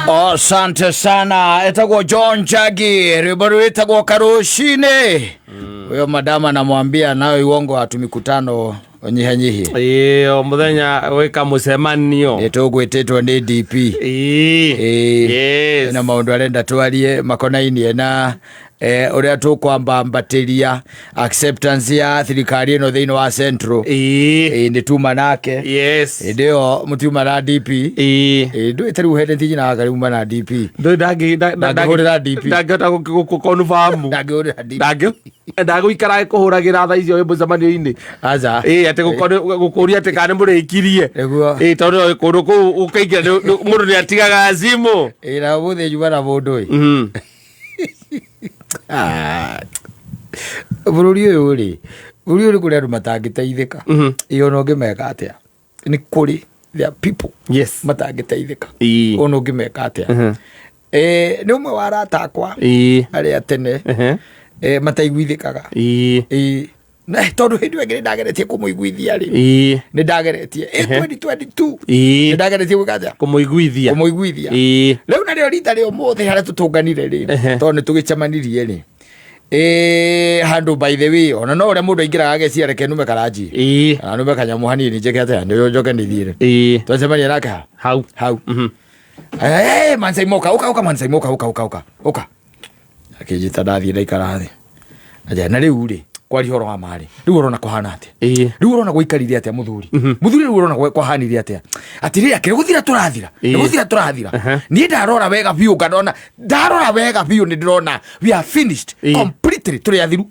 Asante sana. Etagwo John Jagi Ribaru etagwo Karushine. Huyo madama namwambia nayo iwongo watu mikutano onyihanyihi. Muthenya weka mucemanio nitugwitetwo ni DP. Yes. Na maundu arenda twarie makonainie na uria tukwambambatiria acceptance ya thirikari ino thiini wa Central. Ni tuma nake. Yes. Ndio mutuma na DP. Ndio itari uhende tiji na gari uma na DP. Ndio dagi DP. Ndagota confirm. Ndago ikara kuhuragira tha icio mucemanio-ini. Aza. Ate gukuria ate kana murikirie. Tondu kundu ku ukaingira mundu ni atigaga zimu. Na buthe juba na mundu. Bururi uyu kuri andu matangiteithika. Iyo no ngimeka atia. Ni kuri there people. Yes. Matangiteithika. Ono ngimeka atia. Ni umwe wa arata akwa. Aria tene. Mataiguithikaga. Na tondu hindu engire ndageretie kumuiguithia ri. Ni ndageretie 2022. Ni ndageretie gwikaja kumuiguithia. Riu na rio rita rio mothe haria tutunganire ri. Tondu tugicemanirie ri. Handu by the way ona no uria mundu aingira ageciare kenume karaji. Anume kanyamu hanini njekete ndio njoke nithire. Twacemania nake hau. Mansai moka uka Mansai moka. Akijita ndathie ndaikara thi. Aja na riu ri kwari horo wa mari. Riu urona kuhana atia. Riu urona guikarire atia muthuri. Muthuri riu urona kuhanire atia. Atiri akire guthira turathira. Ni ndarora wega biu ngadona. Ndarora wega biu ni ndirona we are finished completely turi athiru.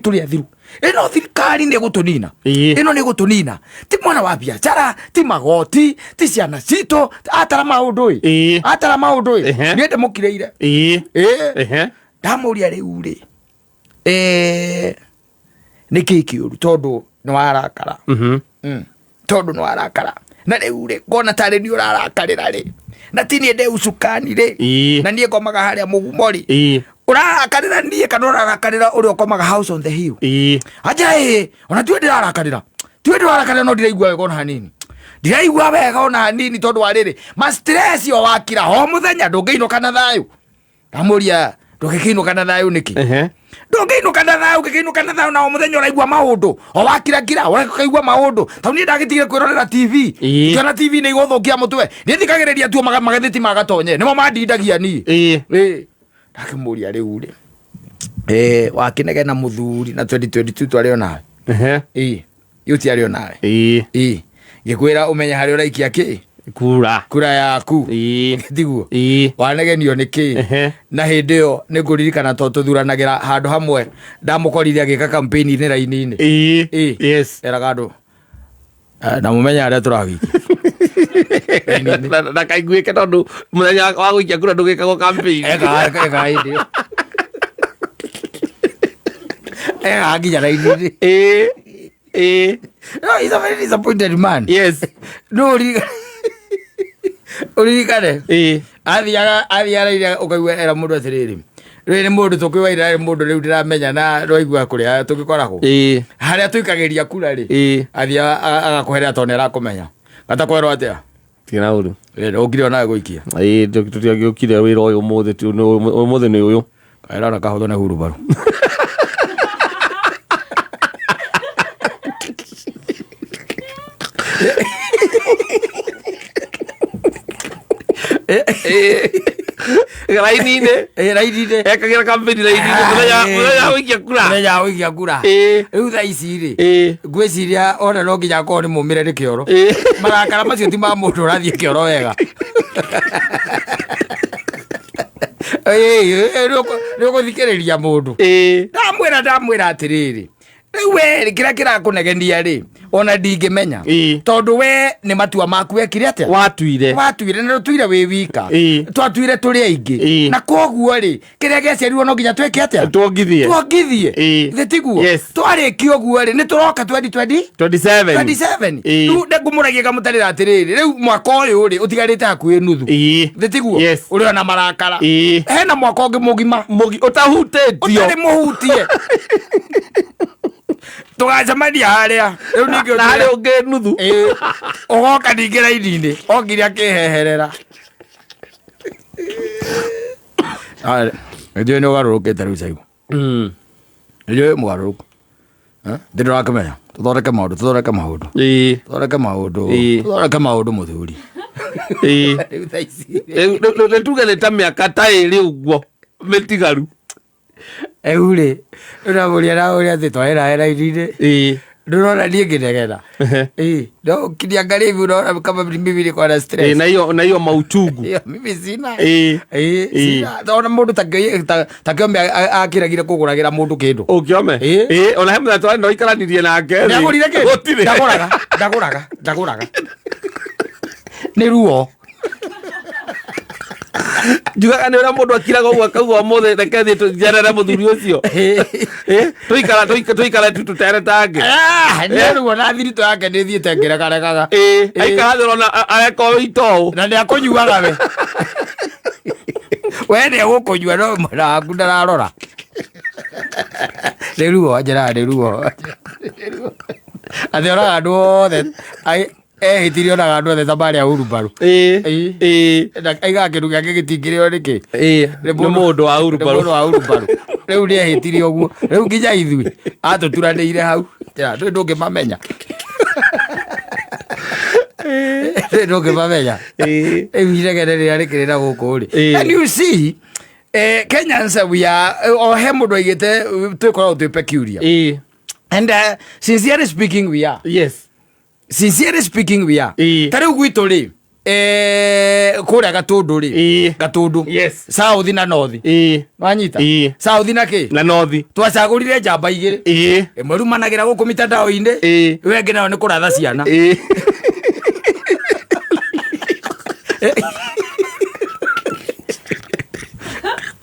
Turi athiru. Eno thirikari ni gutunina. Eno ni gutunina. Ti mwana wa biashara, ti magoti, ti ciana cito, atara maundu. Ni ende mukireire. Ndamuria riu ri. Niki kiuru tondu ni warakara. Tondu ni warakara. Na riu ri ngona tare ni urarakarira ri. Na tini ende ucukani ri. Na nie ngomaga haria mugumori. Urarakarira nie kana urarakarira uri ukomaga house on the hill. Aja ona tu ndirarakarira. Tu ndirarakarira no ndiraigua wega ona hanini. Ndiraigua wega ona hanini tondu wa riri. Ma stress yo wakira ho muthenya ndungiinuka na thayu. Ndamuria ndugikiinuka na thayu niki? Ndugiinuka na thayu na muthenya uraigua maundu. O wakira urakaigua maundu. Tau ni ndagitigire kwirorera TV. Kana TV ni iguthukia mutwe. Ni thikagireria tu magathiti magatonye. Nimo mandindagia ni. Ndakimuria riu ri. Wakinege na muthuri na 2022 twari onawe. Yuti ari onawe. Ngikwira umenya hari uraikia ki? Kura yaku. Ndiguo. Wanegenio niki? Na hindi yo ni nguririkana to tuthuranagira handu hamwe ndamukorire agika campaign ni raini-ini. Yes. Eraga andu na mumenya aria turagiki. Na kaiguike tondu muthenya wa guikia kura ndugikagwo campaign. Eka hindi. Aginya raini-ini. No, he's a very disappointed man. Yes. No, urikane athiara ukaigua era mundu atiriri riri mundu tukiwaira mundu riu ndiramenya na roigua kuria tugikoragwo haria tuikagiria kura ri athia agakuherea tone arakumenya gatakwerwo atia tina uru ugire ona guikia tutiagiukire wira uyu muthe ni uyu kaira na kahotho na hurubaru raini-ini ekagira campaign raini-ini muthenya wikia kura riu thaa ici ri ngwiciria ona no nginya korwo ni mumire ni kioro marakara macio ti ma mundu urathie kioro wega ni uguthikiriria mundu ndamwira atiriri riu we kira kirakunegenia ri ona ndingimenya tondu we ni matua maku wekire atia watuire na tuire wi wika twatuire turi aingi na koguo ri kiria geciarirwo no nginya tweke atia tuongithie thitiguo twariki oguo ri ni turoka 27 riu ndengumuragia kamutarira atiriri riu mwaka uyu ri utigarite hakuhi nuthu thitiguo uri ona marakara hena mwaka ungi mugima utahutitio utari muhutie tugacemania haria riu ningio na haria ungi nuthu ugoka ningira ini-ini ongire akiheherera ndio ni ugarurukite riu caigu ndio mugaruruku ndiro akamenya tuthoreke maundu muthuri riu thaici tuge ni ta miaka ta iri uguo mitigaru ri uramuria thi twahera irini ndurona nie nginegena no kiria ngari hivi unaona kama mimi kwa stress na hiyo mauchungu mimi sina sina ndona mundu takiombe akiragira kuguragira mundu kindu ukiome ona he mutatu ndo ikaranirie nake ndagurire kindu ndaguraga ni ruo njugaga nä å rä a må ndå akiraga å guo akaugua må thä rekethi tå njerere må thuri å cio tå ikara tå teretange nä ruo na thiritå yake nä thiä te ngä regarekaga aikara thä rona areka å itoo na nä akå nyuaga we nä egå kå nyua no mwena waku ndararora nä ruo njeraga nä ruo athä oraga andå othe ehitirio na andå othe tamarä a urumbaru aiga kä ndå gä ake gä tingä rä o nä kä nä må ndå wa urumbaru rä u nä ehitirie å guo rä u nginya ithui atå turanä ire hau ndå ndå ngä mamenya ndå ngä mamenya rä u iregene rä rä a rä kä rä na gå kå rä and you see Kenyans we are o he må ndå aigä te twä koragwo twä peculiar and sincerely speaking we are sincerely speaking we are tariu gwitu ri kuria gatundu ri gatundu south na north wanyita south na ki na north twacagurire njamba igiri imwe rumanagira guku mitandao-ini wengi nao ni kuratha ciana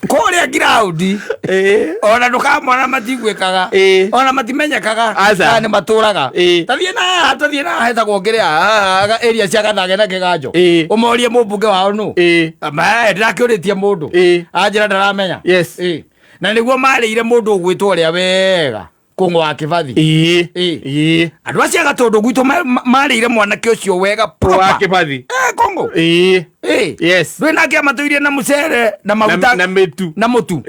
kuria ground ona ndukamona matigwikaga ona matimenyekaga ni maturaga tathie na hetagwo ngire area cia gathage na kiganjo umorie mubunge wao nu ndirakiuritie mundu anjira ndaramenya na niguo marire mundu ugwitwo ria wega Kongo wa Kibathi andu acia gatundu gwitu marire mwanake ucio wega wa Kibathi Kongo yes ndwe nake amatuirie na mucere na maguta na mutu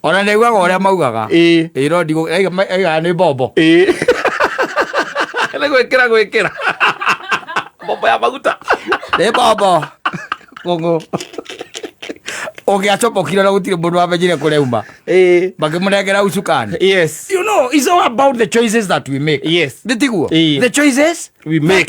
ona niguaga uria maugaga ro ndigo aiga ni bombo na gwikira bombo ya maguta ni bombo Kongo ogiacopokire na gutire mundu amenyire kureuma bakimurengera ucukani you know it's all about the choices that we make nditiguo the choices we make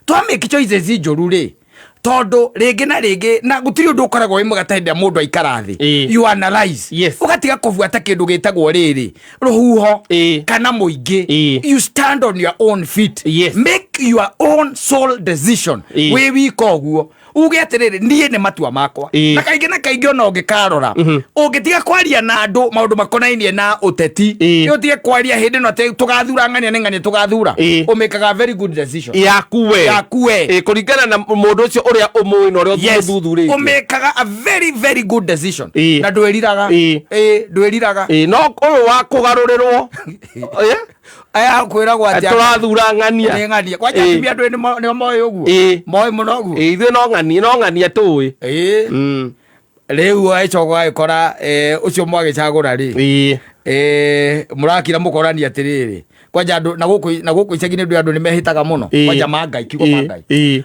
twamake choices injuru ri tondu ringi na ringi na gutiri undu ukoragwo wi mwega tahinda mundu aikara thi you analyze ugatiga kubuata kindu gitagwo riri ruhuho kana muingi you stand on your own feet make your own soul decision we wika uguo uge atiriri nie ni matua makwa na kaingi ona ungikarora ungitiga kwaria na andu maundu makonainie na uteti utige kwaria hindi no tugathura ng'ania ni ng'ania tugathura umekaga very good decision yakuwe kuringana na mundu ucio uria umui no rio thuthuria umekaga a very very good decision na ndwiriraga no uyu wa kugarurirwo aya kwira gwa turathura ng'ania kwa jambia andu ni moyo uguo moyo muno uguo ithu no ng'ania tuwi riu aicogo aikora ucio mwagicagura ri murakira mukorani atiriri kwanja andu na guku icagi-ini ndu andu ni mehitaga muno kwanja mangai kiugo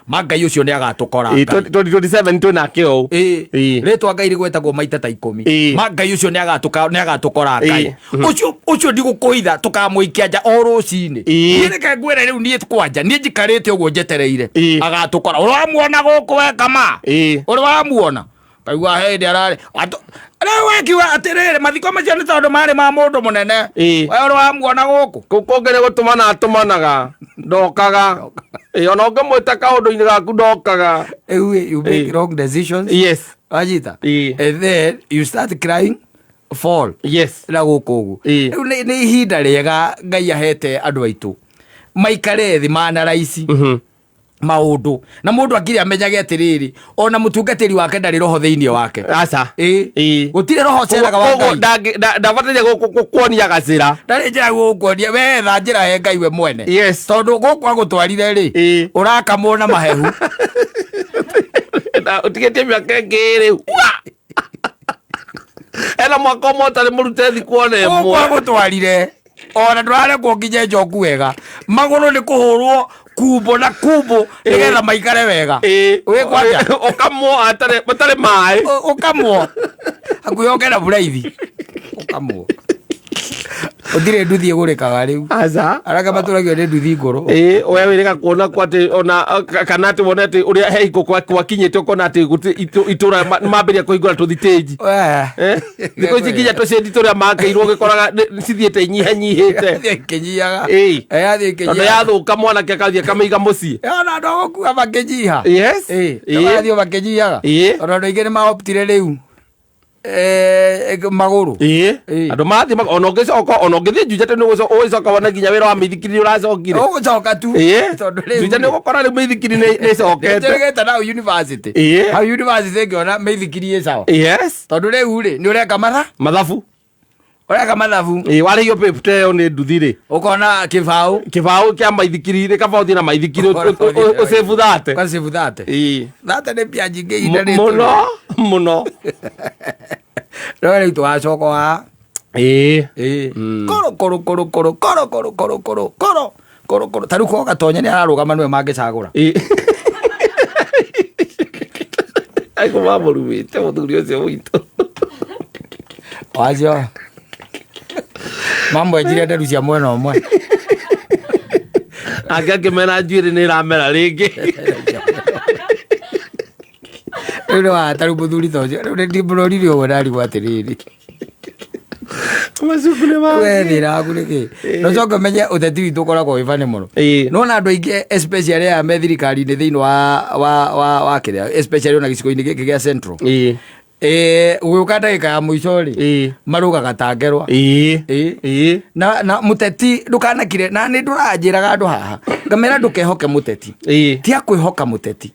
mangai ucio ni agatukora 2027 tu nake o ritwa ngai rigwetagwo maita ta 10 mangai ucio ni agatukora ngai ucio ndigukuitha tukamuikia nja o rucini nireke ngwire riu nie kwanja nie njikarite uguo njetereire agatukora uramuona guku we kama uramuona kaigua hindi arari wekiwa atiriri mathiko macio ni tondu mari ma mundu munene we uramuona guku kungire gutumana atumanaga ndokaga ona ungemwita kaundu-ini gaku ndokaga you make wrong decisions ajita and then you start crying fall na guku ugu riu ni ihinda riega ngai ahete andu aitu maikare thi mana raici maundu na mundu akiri amenyage atiriri ona mutungatiri wake ndari roho thiini wake aca gutire roho ceraga wa ngai ndabataire gukuonia gacira ndari njira gukuonia wetha njira he ngai we mwene tondu guku agutwarire ri urakamwo na mahehu utigetie miaka ngiri ena mwaka mota ni murute thi kuone mo kwa gutwarire ona ndware ko nginye njoku wega maguru ni kuhurwo kubo na kubo nigetha maikare wega we kwanja okamwo atare mai okamwo akuyongera buraithi okamwo Odire nduthi igurikaga riu aza araka maturagio ni nduthi ngoro we wirika kuona kwate ona kana ati wonete uria heiko kwa kinyete ukona ati itura mambiria kuhingura tuthiteji ndiko cikinya tucendi turia makeirwo gikoraga cithiete nyihanyihite kinyiaga yathi kinyiaga yathuka mwana ke kathie kameiga mucii ona ndo gukua makinyiha yes yathi makinyiaga ona ndo ingine ma optire riu maguru andu mathi ona ungithi njujate ni ugicoka wona nginya wira wa mithikiri uracokire ugucoka tu tondu njujate ni ugukora ri mithikiri ni cokete tegeta na university ha university ngiona mithikiri i sawa yes tondu riu ri ni ureka mathabu ureka mathabu warigio pepteo ni nduthi ri ukona kibau kia maithikiri ri kaba uthi na maithikiri usevu thate kwa sevu thate thate ni pia jingi ina ri muno rore tu acoko wa koro taru ko gatonya ni ararugama niwe mangicagura aiko mamurumite muthuri ucio witu wacio mambo ejire nderu cia mwena omwe angakimena njuiri ni iramera ringi riu wa taru muthuri tocio riu ndi burorire uguo ndarigwo atiriri macukune ma wethira aku niki no coke menye uteti witu ukoragwo wi bani muno nona andu aingi especially ya me thirikari-ini thiini wa kiria especially ona gicigo-ini giki gia central ugiuka ndagika ya muico ri marugaga tangerwa na muteti ndukanakire na ni nduranjiraga andu haha ngamera ndukehoke muteti ti akwihoka muteti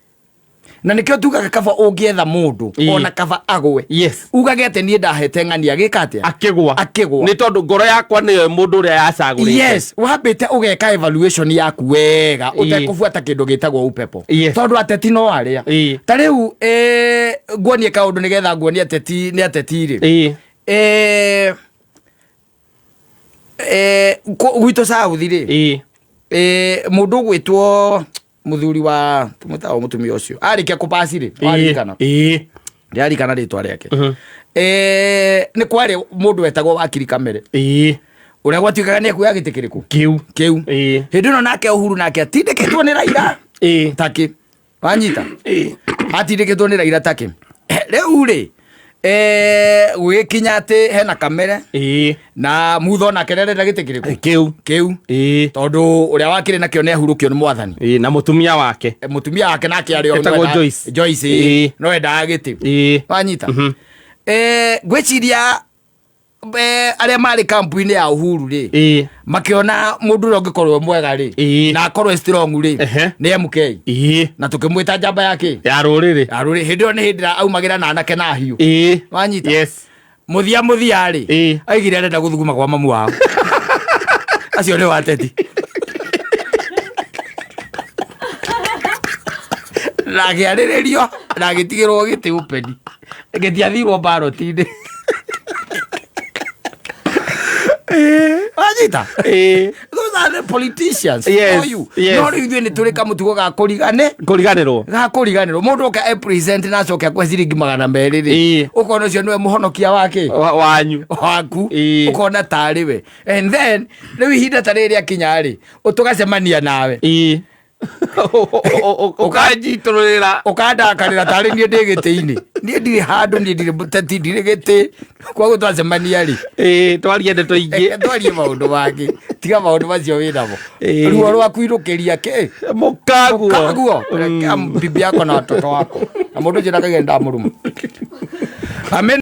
na nikio tugaga kaba ungietha mundu ona kaba agwe ugage ati nie ndahete ng'ania gikatia akigwa ni tondu ngoro yakwa niyo mundu uria yacagurite wambite ugeka evaluation yaku wega utekufuata kindu gitagwo upepo tondu ateti no aria ta riu nguonie kaundu nigetha nguonie ateti ni ateti ri gwito sauthi ri mundu gwitwo muthuri wa tumutawo mutumia ucio arikia kupasi ri arikana ndarikana ritwa riake ni kwari mundu wetagwo wakiri kamere uria gwatuikaga ni akuya gitikiriku kiu hindi no nake Uhuru nake atindikitwo ni Raila taki wanyita atindikitwo ni Raila taki riu ri gwikinya ati hena kamere na mutho na kerere na gitikiriku kiu tondu uria wakire nakio ne ahurukio ni mwathani na mutumia wake nake ari Joyce no enda giti wanyita gwiciria aria mari kampu-ini ya Uhuru ri makiona mundu ro ngikorwo mwega ri na akorwo strong ri ni MK na tukimwita njamba yake ya ruriri hindi o ni hindi aumagira na anake na hiu wanyita muthia ri aigire arenda guthuguma kwa mamu wao acio ni wateti nagiariririo na gitigirwo giti upeni gitiathirwo baroti-ini wanyita those are the politicians for you no ithuĩ nĩ tũrĩ kamutugo ga kũriganĩrwo mũndũ oka present na acoke akwe ciringi 200 rĩ ũkona ũcio nĩwe mũhonokia waku ũkona tarĩ we and then rĩu ihinda ta rĩrĩ akinya rĩ ũtũgacemania nawe ukanjiturira ukandakarira tari nie ndi giti-ini nie ndiri handu nie ndiri muteti ndiri giti kwa gutwacemania ri twarie ndeto ingi twarie maundu mangi tiga maundu macio winamo ruo rwaku irukiria ki mukaguo bibi yako na watoto wako na mundu njira kagenda muruma amen.